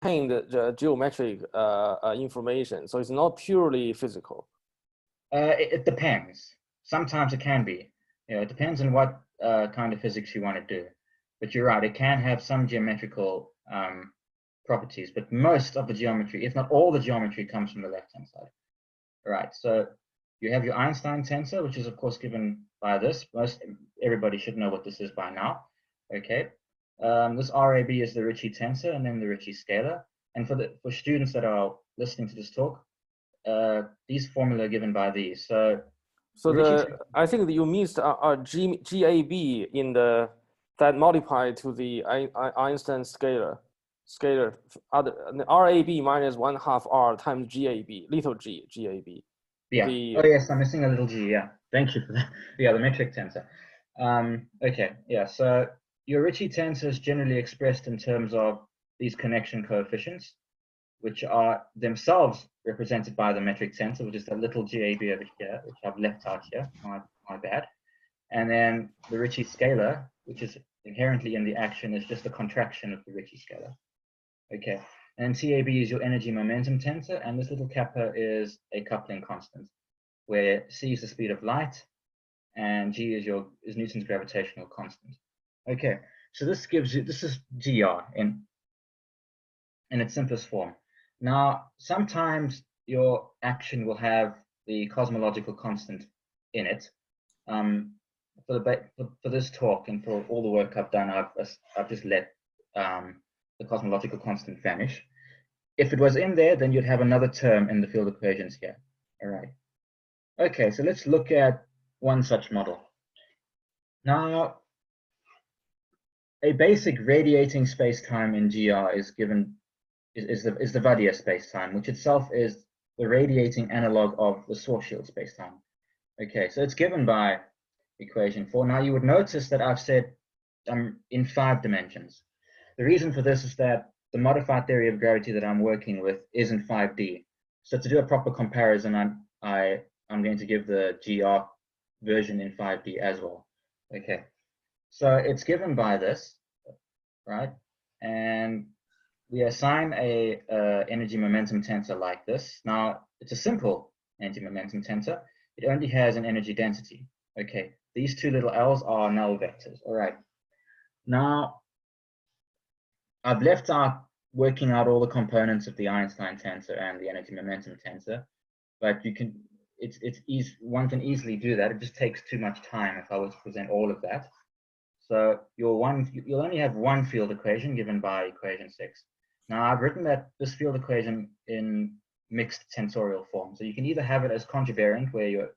contain the geometric information, so it's not purely physical. It depends. Sometimes it can be. It depends on what kind of physics you want to do. But you're right, it can have some geometrical properties, but most of the geometry, if not all the geometry, comes from the left-hand side. All right, so you have your Einstein tensor, which is of course given by this. Everybody should know what this is by now. Okay, this RAB is the Ricci tensor, and then the Ricci scalar. And for students that are listening to this talk, these formula are given by these. So I think that you missed GAB in the that multiplied to the Einstein scalar RAB minus 1/2 R times GAB, little g, GAB. Yeah. Oh yes, I'm missing a little g. Yeah. Thank you for that. Yeah, the metric tensor. Okay. Yeah. So your Ricci tensor is generally expressed in terms of these connection coefficients, which are themselves represented by the metric tensor, which is a little GAB over here, which I've left out here. My bad. And then the Ricci scalar, which is inherently in the action, is just a contraction of the Ricci scalar. Okay, and TAB is your energy momentum tensor, and this little kappa is a coupling constant, where c is the speed of light, and g is Newton's gravitational constant. Okay, so this is GR in its simplest form. Now, sometimes your action will have the cosmological constant in it. For this talk and for all the work I've done, I've just let the cosmological constant vanish. If it was in there, then you'd have another term in the field equations here. All right. Okay, so let's look at one such model. Now, a basic radiating spacetime in GR is the Vaidya spacetime, which itself is the radiating analog of the Schwarzschild spacetime. Okay, so it's given by equation 4. Now you would notice that I've said in 5 dimensions. The reason for this is that the modified theory of gravity that I'm working with is in 5D. So to do a proper comparison, I'm going to give the GR version in 5D as well. Okay, so it's given by this, right? And we assign a energy momentum tensor like this. Now it's a simple energy momentum tensor. It only has an energy density. Okay, these two little L's are null vectors. All right. Now I've left out working out all the components of the Einstein tensor and the energy momentum tensor, but you can. It's easy. One can easily do that. It just takes too much time if I was to present all of that. So you'll only have one field equation given by equation 6. Now I've written this field equation in mixed tensorial form. So you can either have it as conjugate, where your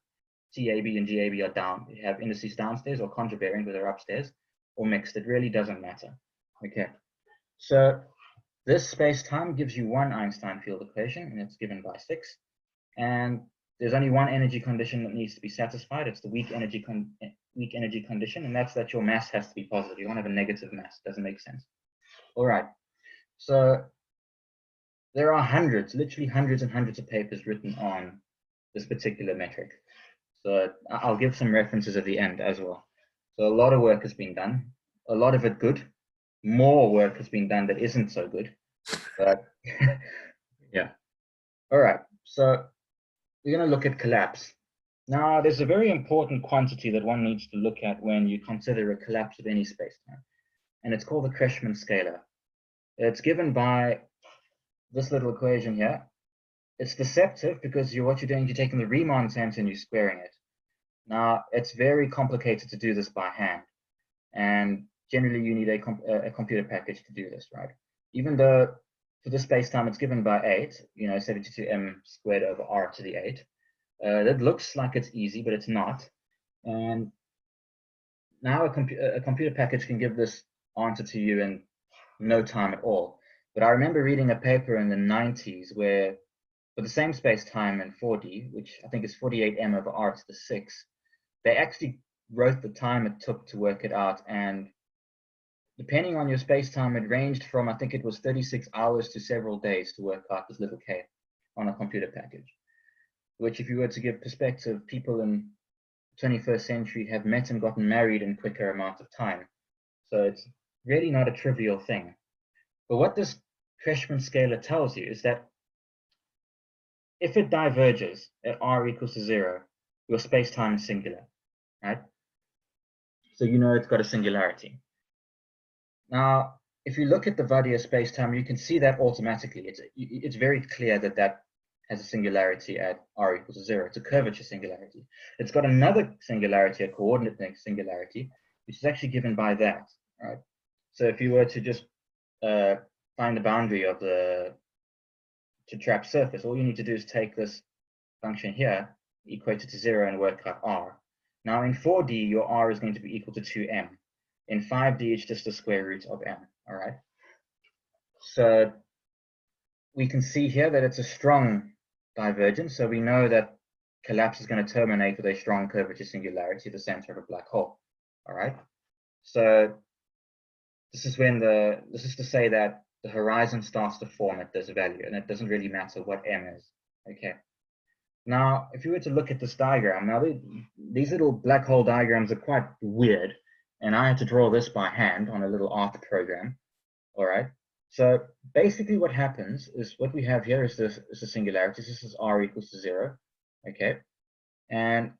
TAB and GAB are down, you have indices downstairs, or conjugate where they're upstairs, or mixed. It really doesn't matter. Okay. So this space-time gives you one Einstein field equation, and it's given by 6. And there's only one energy condition that needs to be satisfied. It's the weak energy condition, and that's that your mass has to be positive. You won't have a negative mass. Doesn't make sense. All right. So there are literally hundreds and hundreds of papers written on this particular metric. So I'll give some references at the end as well. So a lot of work has been done, a lot of it good. More work has been done that isn't so good, but yeah. All right, so we're going to look at collapse. Now, there's a very important quantity that one needs to look at when you consider a collapse of any spacetime, and it's called the Kretschmann scalar. It's given by this little equation here. It's deceptive because what you're doing, you're taking the Riemann tensor and you're squaring it. Now, it's very complicated to do this by hand, and generally you need a computer package to do this, right? Even though for this spacetime it's given by 8, 72m squared over r to the 8. That looks like it's easy, but it's not. And now a computer package can give this answer to you in no time at all. But I remember reading a paper in the 90s where, for the same space-time in 4D, which I think is 48m over r to the 6, they actually wrote the time it took to work it out, and depending on your space-time, it ranged from, I think it was 36 hours to several days to work out this little k on a computer package. Which, if you were to give perspective, people in the 21st century have met and gotten married in quicker amount of time. So it's really not a trivial thing. But what this Freshman scalar tells you is that if it diverges at r equals to 0, your space-time is singular, right? So you know it's got a singularity. Now, if you look at the Vaidya space-time, you can see that automatically. It's very clear that that has a singularity at r equals to 0. It's a curvature singularity. It's got another singularity, a coordinate singularity, which is actually given by that, right? So if you were to just find the boundary of the trapped surface, all you need to do is take this function here, equate it to 0, and work out r. Now in 4D, your r is going to be equal to 2m. In 5D, it's just the square root of m, all right? So we can see here that it's a strong divergence, so we know that collapse is going to terminate with a strong curvature singularity at the center of a black hole, all right? So this is to say that the horizon starts to form at this value, and it doesn't really matter what m is, okay? Now, if you were to look at this diagram, now these little black hole diagrams are quite weird, and I had to draw this by hand on a little art program, all right? So basically what happens is what we have here is the singularity. This is r equals to 0, okay? And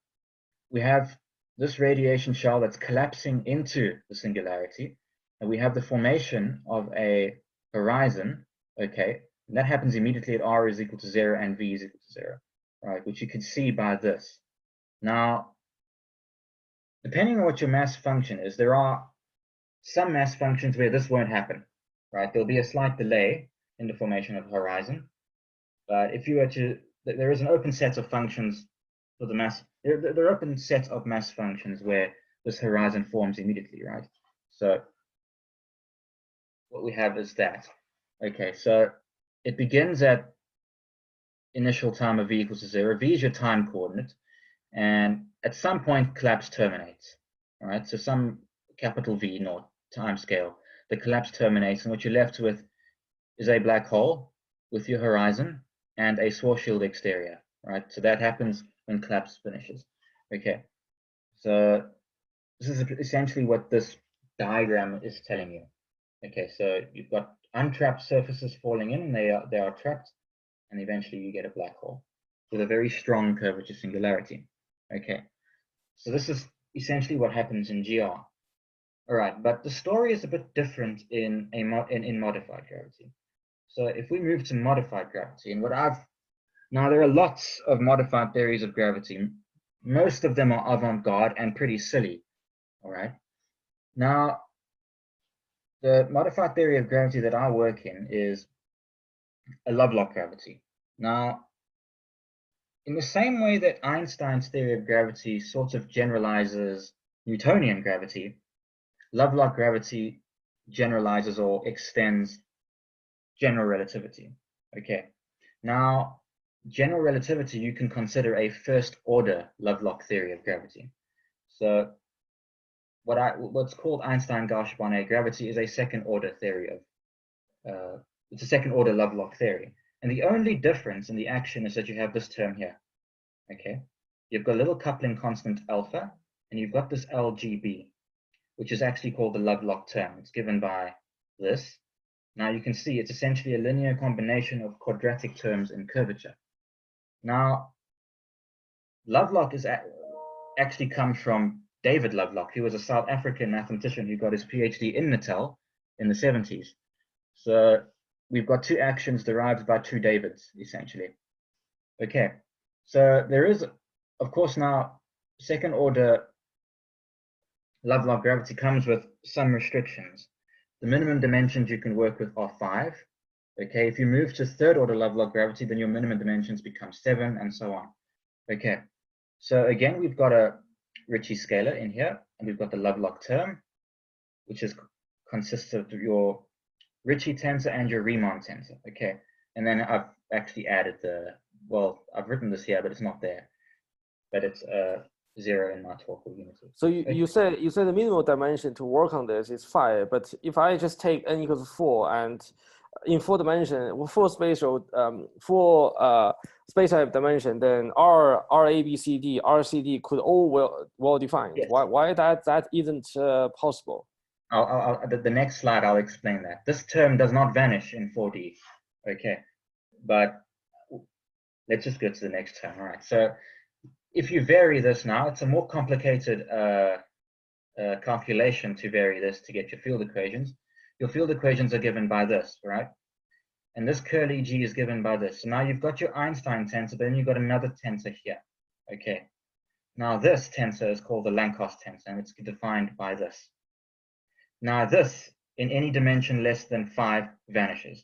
we have this radiation shell that's collapsing into the singularity, and we have the formation of a horizon, okay? And that happens immediately at r is equal to 0 and v is equal to 0, right? Which you can see by this. Now, depending on what your mass function is, there are some mass functions where this won't happen, right? There'll be a slight delay in the formation of the horizon. But if you were to, there is an open set of functions for the mass, there are open set of mass functions where this horizon forms immediately, right? So what we have is that. Okay, so it begins at initial time of v equals to 0. V is your time coordinate. And at some point, collapse terminates, all right? So some capital V naught time scale, the collapse terminates, and what you're left with is a black hole with your horizon and a Schwarzschild exterior, right? So that happens when collapse finishes, okay? So this is essentially what this diagram is telling you, okay? So you've got untrapped surfaces falling in, and they are trapped, and eventually you get a black hole with a very strong curvature singularity. Okay, so this is essentially what happens in GR. All right, but the story is a bit different in modified gravity. So if we move to modified gravity, and now there are lots of modified theories of gravity. Most of them are avant-garde and pretty silly. All right. Now, the modified theory of gravity that I work in is a Lovelock gravity. Now, in the same way that Einstein's theory of gravity sort of generalizes Newtonian gravity, Lovelock gravity generalizes or extends general relativity. Okay, now general relativity you can consider a first order Lovelock theory of gravity. So what's called Einstein-Gauss-Bonnet gravity is a second order theory of it's a second order Lovelock theory. And the only difference in the action is that you have this term here, okay? You've got a little coupling constant alpha, and you've got this LGB, which is actually called the Lovelock term. It's given by this. Now you can see it's essentially a linear combination of quadratic terms in curvature. Now, Lovelock is actually comes from David Lovelock, who was a South African mathematician who got his PhD in Natal in the 70s. So we've got two actions derived by two Davids, essentially. Okay, so there is, of course, now second order Lovelock gravity comes with some restrictions. The minimum dimensions you can work with are 5. Okay, if you move to third order Lovelock gravity, then your minimum dimensions become 7, and so on. Okay, so again, we've got a Ricci scalar in here, and we've got the Lovelock term, which consists of your Ricci tensor and your Riemann tensor. Okay, and then I've actually added I've written this here, but it's not there, but it's 0 in my torcal unity. So you said the minimal dimension to work on this is 5, but if I just take n equals 4 and in 4 dimension, full spatial, full space-time dimension, then R A B C D R C D could all well defined. Yes. Why that isn't possible? the next slide, I'll explain that. This term does not vanish in 4D. Okay, but let's just go to the next term. All right, so if you vary this now, it's a more complicated calculation to vary this to get your field equations. Your field equations are given by this, right? And this curly G is given by this. So now you've got your Einstein tensor, but then you've got another tensor here. Okay. Now this tensor is called the Laplace tensor, and it's defined by this. Now this, in any dimension less than 5, vanishes.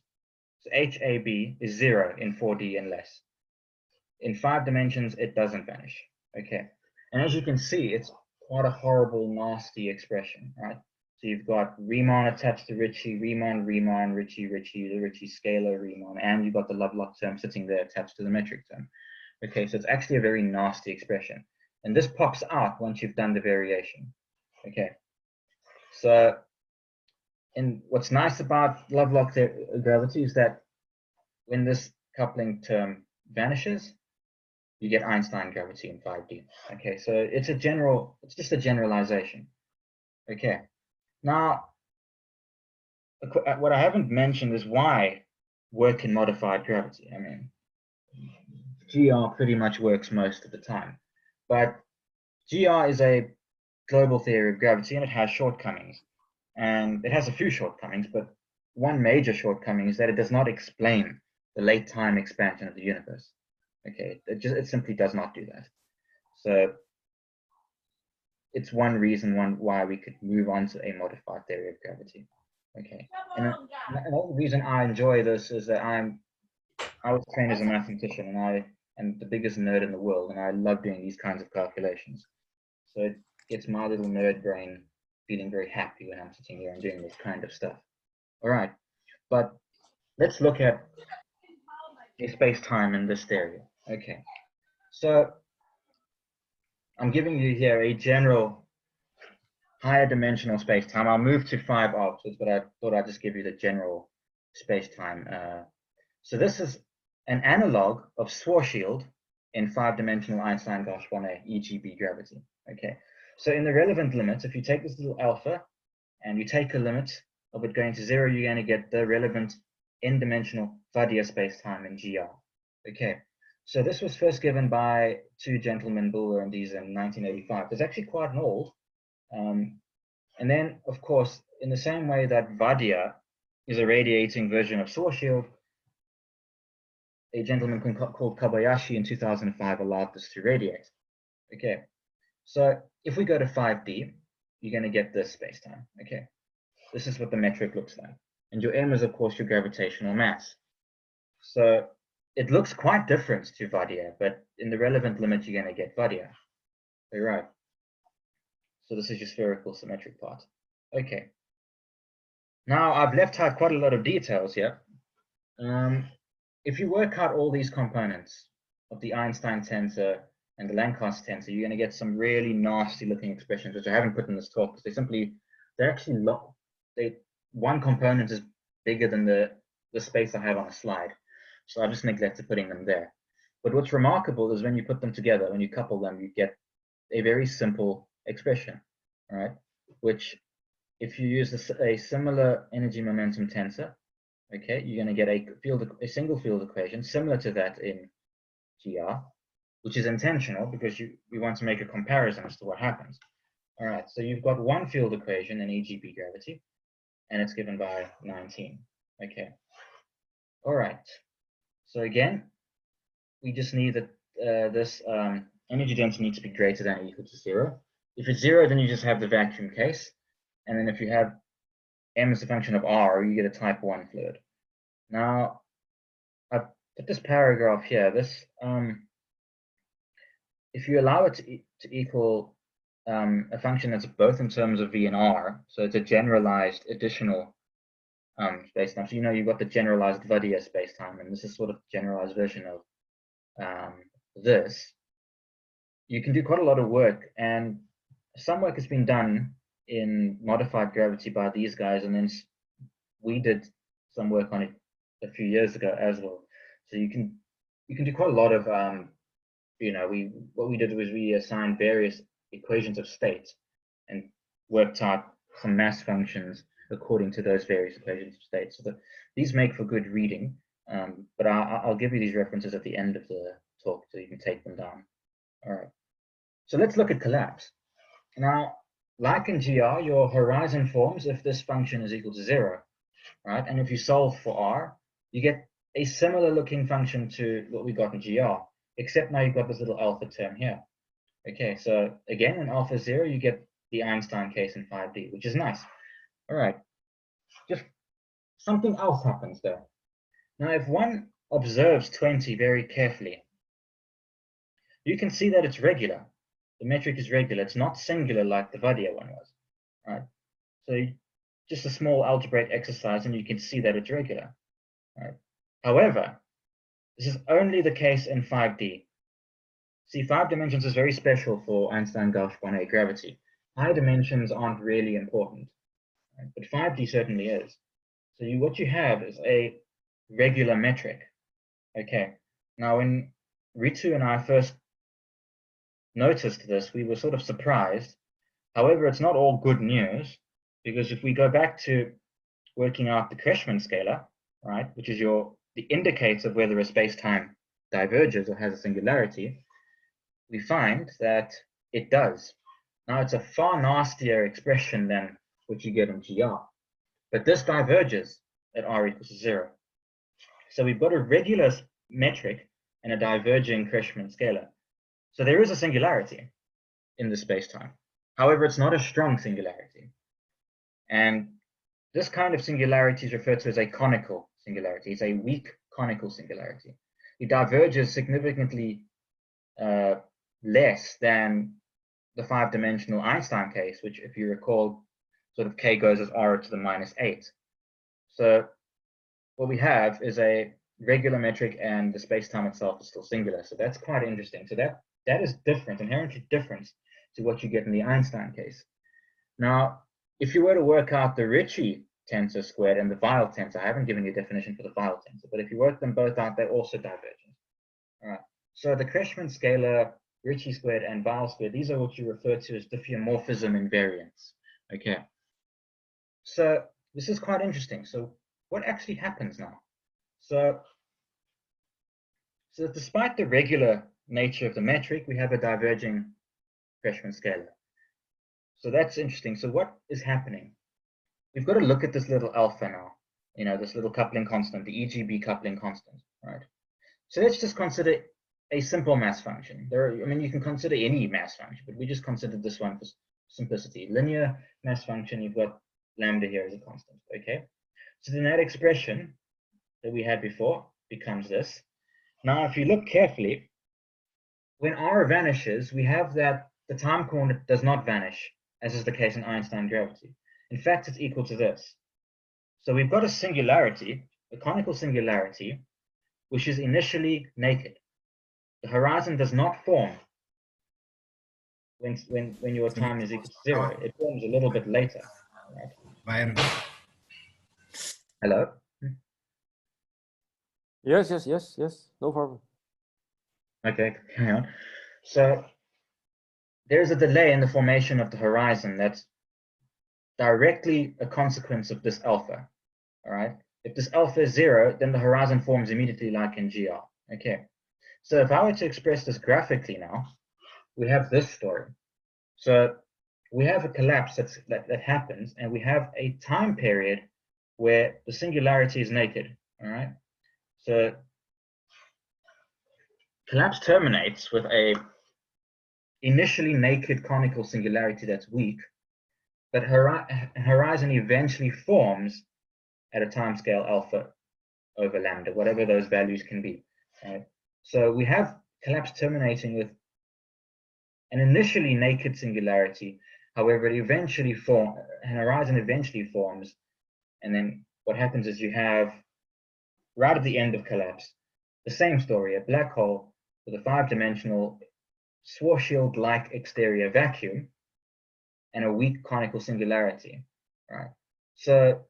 So HAB is 0 in 4D and less. In 5 dimensions, it doesn't vanish. Okay. And as you can see, it's quite a horrible, nasty expression, right? So you've got Riemann attached to Ricci, Riemann, Riemann, Ricci, Ricci, the Ricci scalar, Riemann, and you've got the Lovelock term sitting there attached to the metric term. Okay, so it's actually a very nasty expression. And this pops out once you've done the variation. Okay. So, and what's nice about Lovelock gravity is that when this coupling term vanishes, you get Einstein gravity in 5D. Okay, so it's just a generalization. Okay, now what I haven't mentioned is why work in modified gravity. I mean, GR pretty much works most of the time, but GR is a global theory of gravity and it has shortcomings. And it has a few shortcomings, but one major shortcoming is that it does not explain the late time expansion of the universe. Okay, it simply does not do that. So it's one reason why we could move on to a modified theory of gravity. Okay, and another reason I enjoy this is that I was trained as a mathematician, and I am the biggest nerd in the world, and I love doing these kinds of calculations. So it gets my little nerd brain feeling very happy when I'm sitting here and doing this kind of stuff. All right, but let's look at a space-time in this theory. Okay, so I'm giving you here a general higher dimensional space-time. I'll move to 5 objects, but I thought I'd just give you the general space-time. So this is an analog of Schwarzschild in 5-dimensional Einstein-Gauss-Bonnet EGB gravity. Okay, so in the relevant limits, if you take this little alpha and you take a limit of it going to 0, you're going to get the relevant n-dimensional Vaidya space-time in GR. Okay, so this was first given by 2 gentlemen, Buller and Dees, in 1985. It's actually quite an old. And then, of course, in the same way that Vaidya is a radiating version of Schwarzschild, a gentleman called Kobayashi in 2005 allowed this to radiate. Okay, so if we go to 5D, you're going to get this space-time. Okay, this is what the metric looks like. And your M is, of course, your gravitational mass. So it looks quite different to Vaidya, but in the relevant limit, you're going to get Vaidya. All right. So this is your spherical symmetric part. Okay. Now I've left out quite a lot of details here. If you work out all these components of the Einstein tensor and the Laplace tensor, you're going to get some really nasty looking expressions, which I haven't put in this talk because they're actually long. One component is bigger than the space I have on a slide. So I just neglected putting them there. But what's remarkable is when you put them together, when you couple them, you get a very simple expression, right? Which, if you use a similar energy momentum tensor, okay, you're going to get a single field equation similar to that in GR, which is intentional because we want to make a comparison as to what happens. All right, so you've got one field equation in EGB gravity, and it's given by 19. Okay. All right. So again, we just need that this energy density needs to be greater than or equal to 0. If it's 0, then you just have the vacuum case. And then if you have M as a function of R, you get a type 1 fluid. Now, I've put this paragraph here. This, if you allow it to equal a function that's both in terms of V and R, so it's a generalized additional spacetime. So you've got the generalized Vaidya spacetime, and this is sort of a generalized version of this. You can do quite a lot of work, and some work has been done in modified gravity by these guys, and then we did some work on it a few years ago as well. So you can do quite a lot of what we did was we assigned various equations of state and worked out some mass functions according to those various equations of state. So these make for good reading, but I'll give you these references at the end of the talk so you can take them down. All right. So let's look at collapse. Now, like in GR, your horizon forms if this function is equal to 0, right? And if you solve for r, you get a similar looking function to what we got in GR, except now you've got this little alpha term here. Okay, so again, in alpha 0, you get the Einstein case in 5D, which is nice. All right, just something else happens there. Now, if one observes 20 very carefully, you can see that it's regular. The metric is regular. It's not singular like the Vaidya one was, right? So just a small algebraic exercise, and you can see that it's regular, right? However, this is only the case in 5D. See, 5 dimensions is very special for Einstein-Gauss-Bonnet gravity. High dimensions aren't really important, right? But 5D certainly is. So what you have is a regular metric. Okay. Now, when Ritu and I first noticed this, we were sort of surprised. However, it's not all good news, because if we go back to working out the Kretschmann scalar, right, which is the indicator of whether a space-time diverges or has a singularity, we find that it does. Now, it's a far nastier expression than what you get in GR, but this diverges at r equals 0. So we've got a regular metric and a diverging Kretschmann scalar. So there is a singularity in the space-time. However, it's not a strong singularity. And this kind of singularity is referred to as a conical singularity. It's a weak conical singularity. It diverges significantly less than the 5-dimensional Einstein case, which, if you recall, sort of k goes as r to the -8. So what we have is a regular metric, and the space-time itself is still singular. So that's quite interesting. So that is different, inherently different to what you get in the Einstein case. Now, if you were to work out the Ricci tensor squared and the Weil tensor, I haven't given you a definition for the Weil tensor, but if you work them both out, they're also divergent. All right. So the Kretschmann scalar, Ricci squared, and Weil squared, these are what you refer to as diffeomorphism invariants. Okay. So this is quite interesting. So what actually happens now? So despite the regular nature of the metric, we have a diverging Kretschmann scalar. So that's interesting. So what is happening? We've got to look at this little alpha now, this little coupling constant, the EGB coupling constant, right? So let's just consider a simple mass function. You can consider any mass function, but we just considered this one for simplicity. Linear mass function, you've got lambda here as a constant, okay? So then that expression that we had before becomes this. Now, if you look carefully, when r vanishes, we have that the time coordinate does not vanish, as is the case in Einstein gravity. In fact, it's equal to this. So we've got a singularity, a conical singularity, which is initially naked. The horizon does not form when your time is equal to 0. It forms a little bit later. Right? Byron. Hello? Yes, no problem. Okay, carry on. So there's a delay in the formation of the horizon that's directly a consequence of this alpha. All right. If this alpha is 0, then the horizon forms immediately, like in GR. Okay. So if I were to express this graphically now, we have this story. So we have a collapse that happens, and we have a time period where the singularity is naked. All right. So collapse terminates with a initially naked conical singularity that's weak, but horizon eventually forms at a time scale alpha over lambda, whatever those values can be. Right? So we have collapse terminating with an initially naked singularity. However, it eventually an horizon eventually forms, and then what happens is you have, right at the end of collapse, the same story, a black hole with a 5-dimensional Schwarzschild-like exterior vacuum and a weak conical singularity, right? So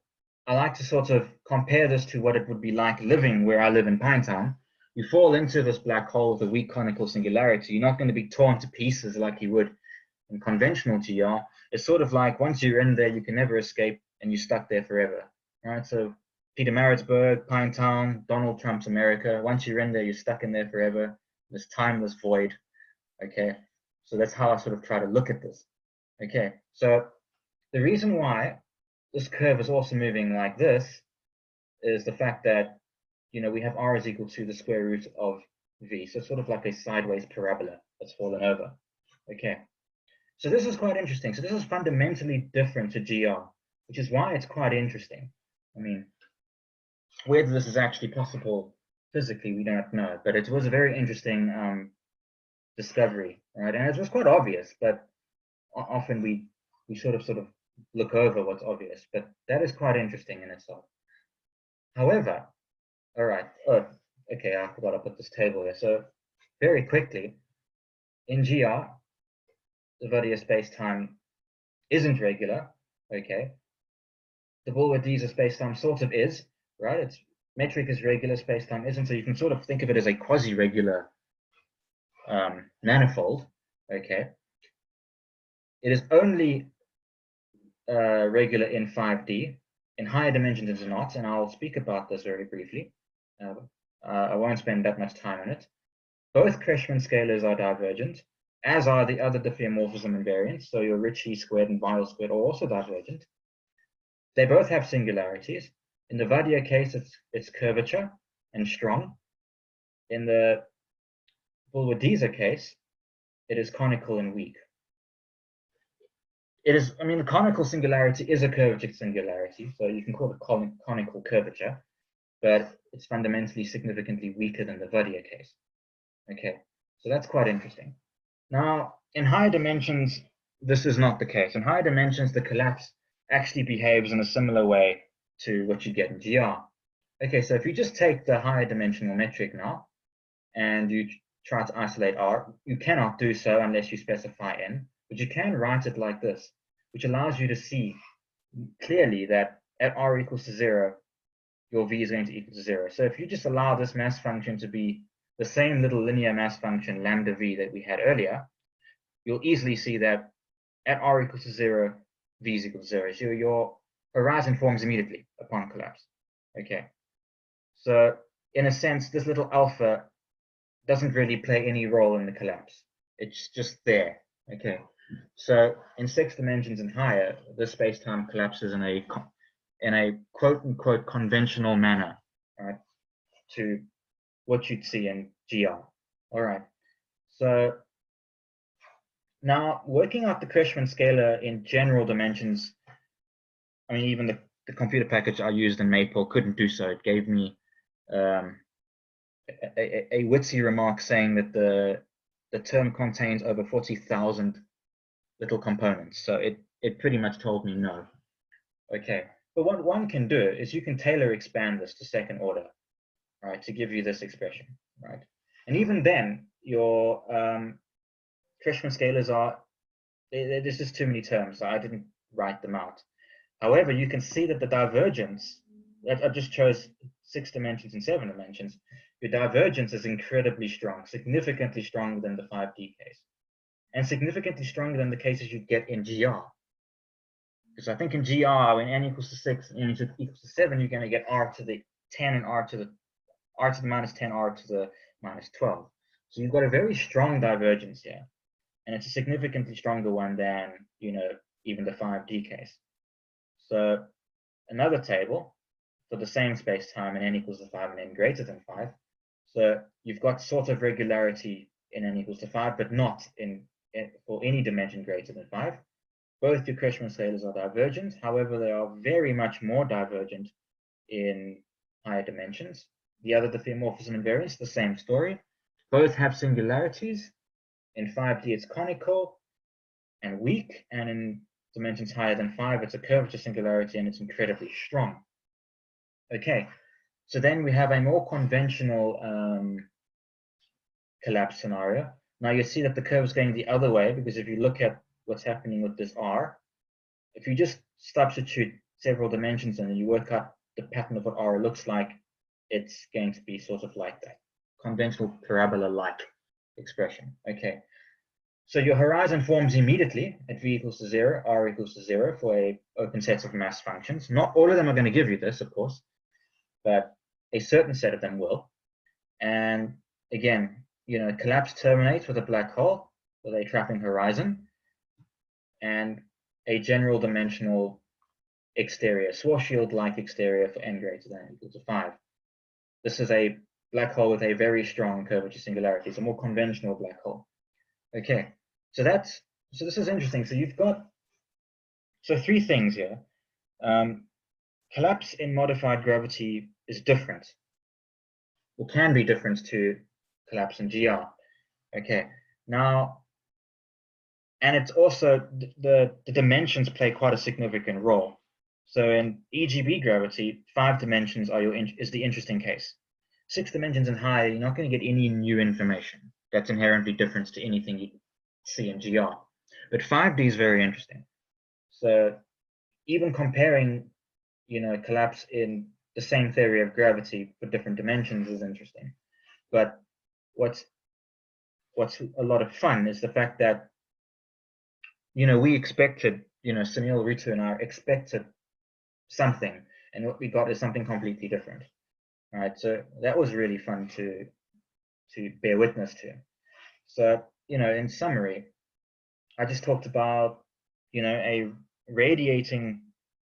I like to sort of compare this to what it would be like living where I live in Pinetown. You fall into this black hole with a weak conical singularity. You're not going to be torn to pieces like you would in conventional GR. It's sort of like once you're in there, you can never escape, and you're stuck there forever, right? So Peter Maritzburg, Pine Town, Donald Trump's America. Once you're in there, you're stuck in there forever. This timeless void. Okay, so that's how I sort of try to look at this. Okay, so the reason why this curve is also moving like this is the fact that, you know, we have r is equal to the square root of v, so sort of like a sideways parabola that's fallen over. Okay, so this is quite interesting. So this is fundamentally different to GR, which is why it's quite interesting. I mean, whether this is actually possible physically, we don't know, but it was a very interesting discovery, right? And it was quite obvious, but often we sort of look over what's obvious, but that is quite interesting in itself. However, all right, okay, I forgot to put this table here. So very quickly, in GR, the Vaidya space-time isn't regular, okay? The Bulwer-Diesel space-time sort of is, right? It's metric is regular, space-time isn't, so you can sort of think of it as a quasi-regular manifold, okay? It is only regular in 5D. In higher dimensions it's not, and I'll speak about this very briefly. I won't spend that much time on it. Both Kretschmann scalars are divergent, as are the other diffeomorphism invariants. So your Ricci squared and Weil squared are also divergent. They both have singularities. In the Vaidya case, it's curvature and strong. In the Bulwer-Diesel case, it is conical and weak. It is, I mean, the conical singularity is a curvature singularity, so you can call it conical curvature, but it's fundamentally significantly weaker than the Vaidya case. Okay, so that's quite interesting. Now, in higher dimensions, this is not the case. In higher dimensions, the collapse actually behaves in a similar way to what you get in GR. Okay, so if you just take the higher dimensional metric now, and you try to isolate R, you cannot do so unless you specify N, but you can write it like this, which allows you to see clearly that at R equals to 0, your V is going to equal to 0. So if you just allow this mass function to be the same little linear mass function lambda V that we had earlier, you'll easily see that at R equals to 0, V is equal to 0. So your horizon forms immediately upon collapse. Okay. So in a sense, this little alpha doesn't really play any role in the collapse. It's just there. Okay. So in 6 dimensions and higher, the space-time collapses in a quote-unquote conventional manner, right, to what you'd see in GR. All right. So now working out the Kretschmann scalar in general dimensions, I mean, even the computer package I used in Maple couldn't do so. It gave me a witsy remark saying that the term contains over 40,000 little components. So it pretty much told me no. Okay, but what one can do is you can Taylor expand this to second order, right, to give you this expression, right? And even then, your Kretschmann scalars there's just too many terms, so I didn't write them out. However, you can see that the divergence, I just chose 6 dimensions and 7 dimensions, your divergence is incredibly strong, significantly stronger than the 5D case, and significantly stronger than the cases you get in GR. Because I think in GR, when n equals to 6 and n equals to 7, you're going to get r to the 10 and r to the minus 10, r to the minus 12. So you've got a very strong divergence here, and it's a significantly stronger one than, you know, even the 5D case. So another table for the same space-time in n equals to 5 and n greater than 5. So you've got sort of regularity in n equals to 5, but not for any dimension greater than 5. Both your Kretschmann scalars are divergent. However, they are very much more divergent in higher dimensions. The other diffeomorphism invariants, the same story. Both have singularities. In 5D, it's conical and weak, and in dimensions higher than 5, it's a curvature singularity, and it's incredibly strong. Okay, so then we have a more conventional collapse scenario. Now you see that the curve is going the other way, because if you look at what's happening with this R, if you just substitute several dimensions and you work out the pattern of what R looks like, it's going to be sort of like that conventional parabola-like expression. Okay, So your horizon forms immediately at v equals to 0, r equals to 0 for a open set of mass functions. Not all of them are going to give you this, of course, but a certain set of them will. And again, collapse terminates with a black hole with a trapping horizon and a general dimensional exterior, Schwarzschild-like exterior for n greater than or equal to 5. This is a black hole with a very strong curvature singularity. It's a more conventional black hole. Okay, so this is interesting. So you've got three things here. Collapse in modified gravity is different, or can be different to collapse in GR. Okay, now, and it's also the dimensions play quite a significant role. So in EGB gravity, 5 dimensions is the interesting case. 6 dimensions and higher, you're not going to get any new information that's inherently different to anything you see in GR. But 5D is very interesting. So even comparing, collapse in the same theory of gravity for different dimensions is interesting. But what's a lot of fun is the fact that, we expected, Sunil, Ritu, and I expected something, and what we got is something completely different. All right, so that was really fun to bear witness to. So, in summary, I just talked about, a radiating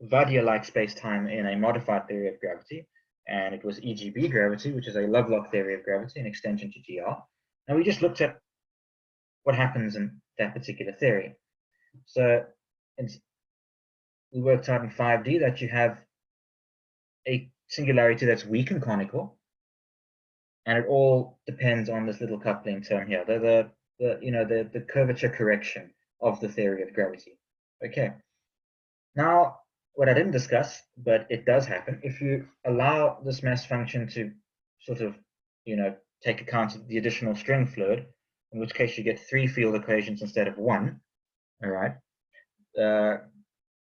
Vaidya-like space-time in a modified theory of gravity, and it was EGB gravity, which is a Lovelock theory of gravity, an extension to GR. And we just looked at what happens in that particular theory. So we worked out in 5D that you have a singularity that's weak and conical, and it all depends on this little coupling term here, the curvature correction of the theory of gravity. Okay. Now, what I didn't discuss, but it does happen, if you allow this mass function to sort of, take account of the additional string fluid, in which case you get 3 field equations instead of 1. All right.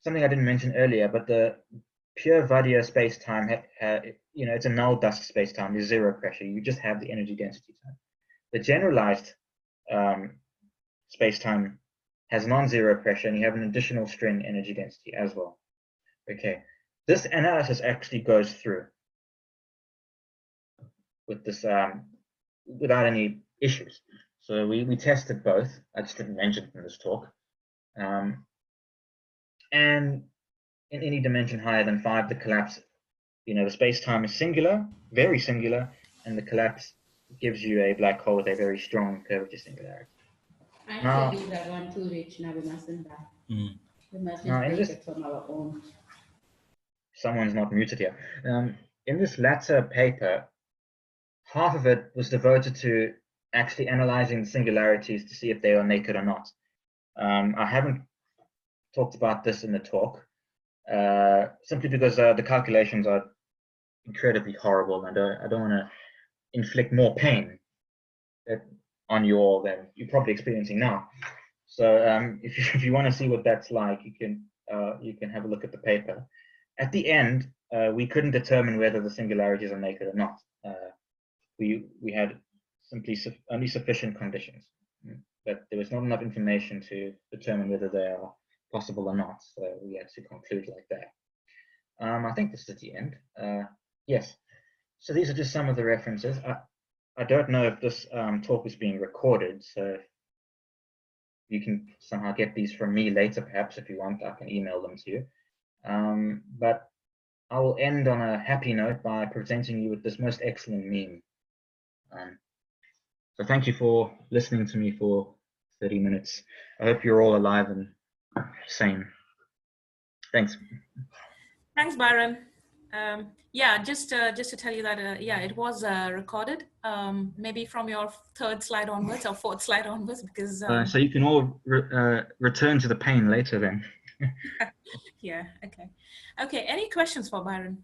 Something I didn't mention earlier, but the pure Vaidya space-time, it's a null dust space-time. There's 0 pressure. You just have the energy density time. The generalized space-time has non-zero pressure, and you have an additional string energy density as well. Okay, this analysis actually goes through with this without any issues. So we tested both. I just didn't mention it in this talk. And in any dimension higher than 5, the collapse, the space-time is singular, very singular, and the collapse gives you a black hole with a very strong curvature singularity. I do that one too, Rich. Now we mustn't die. We must just take it from our own. Someone's not muted here. In this latter paper, half of it was devoted to actually analyzing the singularities to see if they are naked or not. I haven't talked about this in the talk, simply because the calculations are incredibly horrible, and I don't want to inflict more pain on you all than you're probably experiencing now. So if you want to see what that's like, you can have a look at the paper. At the end, we couldn't determine whether the singularities are naked or not. We had simply only sufficient conditions, but there was not enough information to determine whether they are possible or not. So we had to conclude like that. I think this is at the end. Yes. So these are just some of the references. I don't know if this talk is being recorded, so you can somehow get these from me later, perhaps. If you want, I can email them to you. But I will end on a happy note by presenting you with this most excellent meme. So thank you for listening to me for 30 minutes. I hope you're all alive and sane. Thanks. Thanks, Byron. Yeah, just to tell you that, it was recorded, maybe from your 3rd slide onwards or 4th slide onwards, because... so you can all return to the pain later then. Yeah, okay. Okay, any questions for Byron?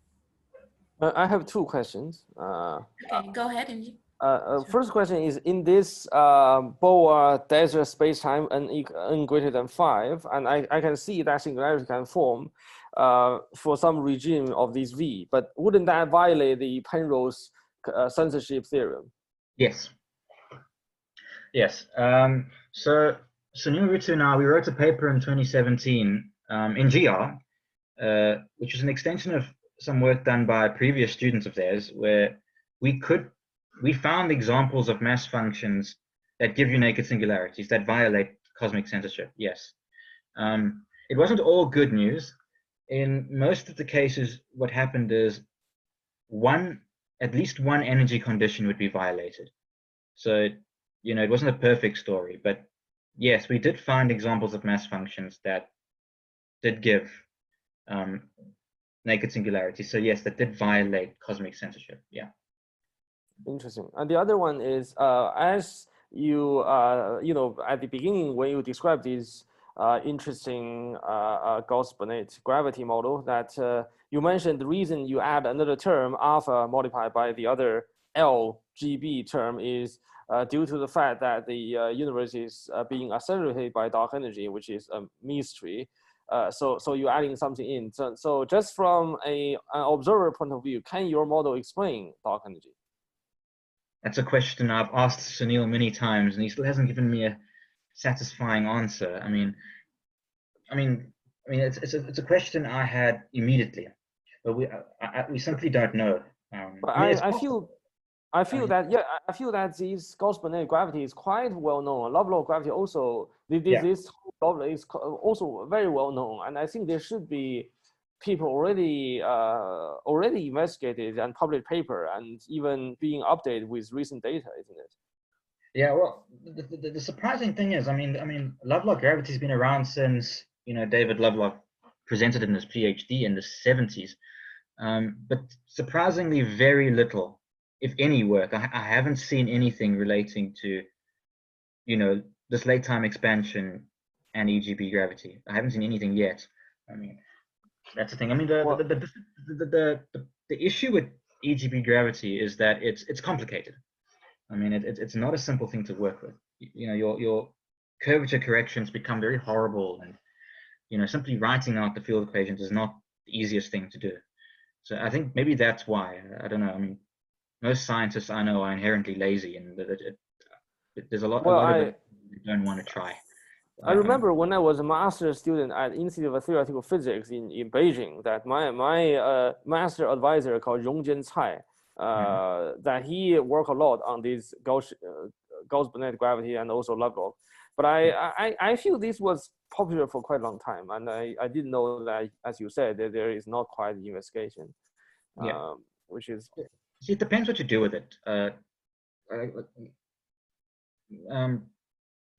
I have 2 questions. Okay, go ahead, Angie. First question is, in this Boa desert space-time n greater than 5, and I can see that singularity can form for some regime of this V, but wouldn't that violate the Penrose censorship theorem? Yes. Yes. So Sunil Ritu and I, we wrote a paper in 2017 in GR, which was an extension of some work done by previous students of theirs, where we found examples of mass functions that give you naked singularities that violate cosmic censorship. Yes. It wasn't all good news. In most of the cases, what happened is at least one energy condition would be violated. So, it wasn't a perfect story, but yes, we did find examples of mass functions that did give naked singularity. So yes, that did violate cosmic censorship. Yeah. Interesting. And the other one is, as you, at the beginning when you described this interesting Gauss-Bonnet gravity model, that you mentioned the reason you add another term, alpha multiplied by the other LGB term, is due to the fact that the universe is being accelerated by dark energy, which is a mystery. So you're adding something in. So just from an observer point of view, can your model explain dark energy? That's a question I've asked Sunil many times, and he still hasn't given me a satisfying answer. I mean, it's a question I had immediately, but we simply don't know. But I feel that this Gauss-Bonnet gravity is quite well known. Lovelock gravity also, this Lovelock is also very well known, and I think there should be people already investigated and published paper and even being updated with recent data, isn't it? Yeah, well, the surprising thing is, Lovelock gravity has been around since David Lovelock presented in his PhD in the 70s, but surprisingly very little, if any, work. I haven't seen anything relating to this late time expansion and EGB gravity. I haven't seen anything yet. That's the thing. The issue with EGB gravity is that it's complicated. It's not a simple thing to work with. Your curvature corrections become very horrible, and simply writing out the field equations is not the easiest thing to do. So I think maybe that's why. I don't know. Most scientists I know are inherently lazy, and there's a lot of it they don't want to try. I remember when I was a master's student at Institute of Theoretical Physics in Beijing, that my master advisor called Rongjian Cai, that he worked a lot on this Gauss-Bonnet gravity and also Lovelock. But I feel this was popular for quite a long time, and I didn't know that, as you said, that there is not quite an investigation, which is. See, it depends what you do with it.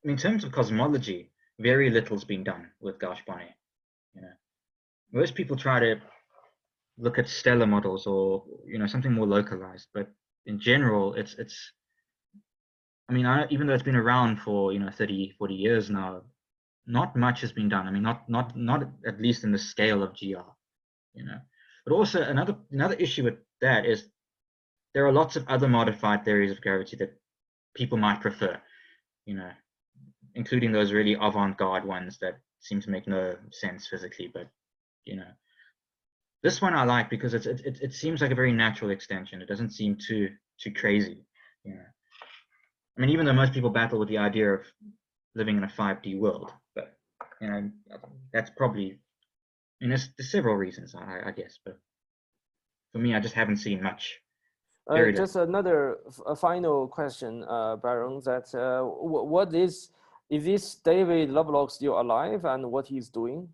In terms of cosmology, very little's been done with Gauss-Bonnet. Most people try to look at stellar models or something more localized, but in general, it's. Even though it's been around for 30, 40 years now, not much has been done. Not at least in the scale of GR. But also another issue with that is there are lots of other modified theories of gravity that people might prefer. Including those really avant-garde ones that seem to make no sense physically, but this one I like because it seems like a very natural extension. It doesn't seem too crazy. Even though most people battle with the idea of living in a 5D world, but that's probably there's several reasons I guess, but for me I just haven't seen much. Just another final question, Byron. That what is this David Lovelock still alive, and what he's doing?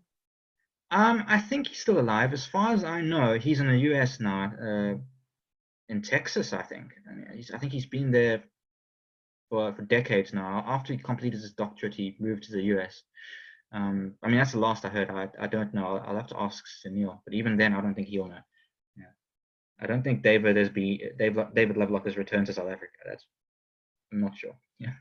I think he's still alive. As far as I know, he's in the US now, in Texas, I think. I think he's been there for decades now. After he completed his doctorate, he moved to the US. That's the last I heard. I don't know. I'll have to ask Sunil. But even then, I don't think he'll know. I don't think David Lovelock has returned to South Africa. I'm not sure. Yeah.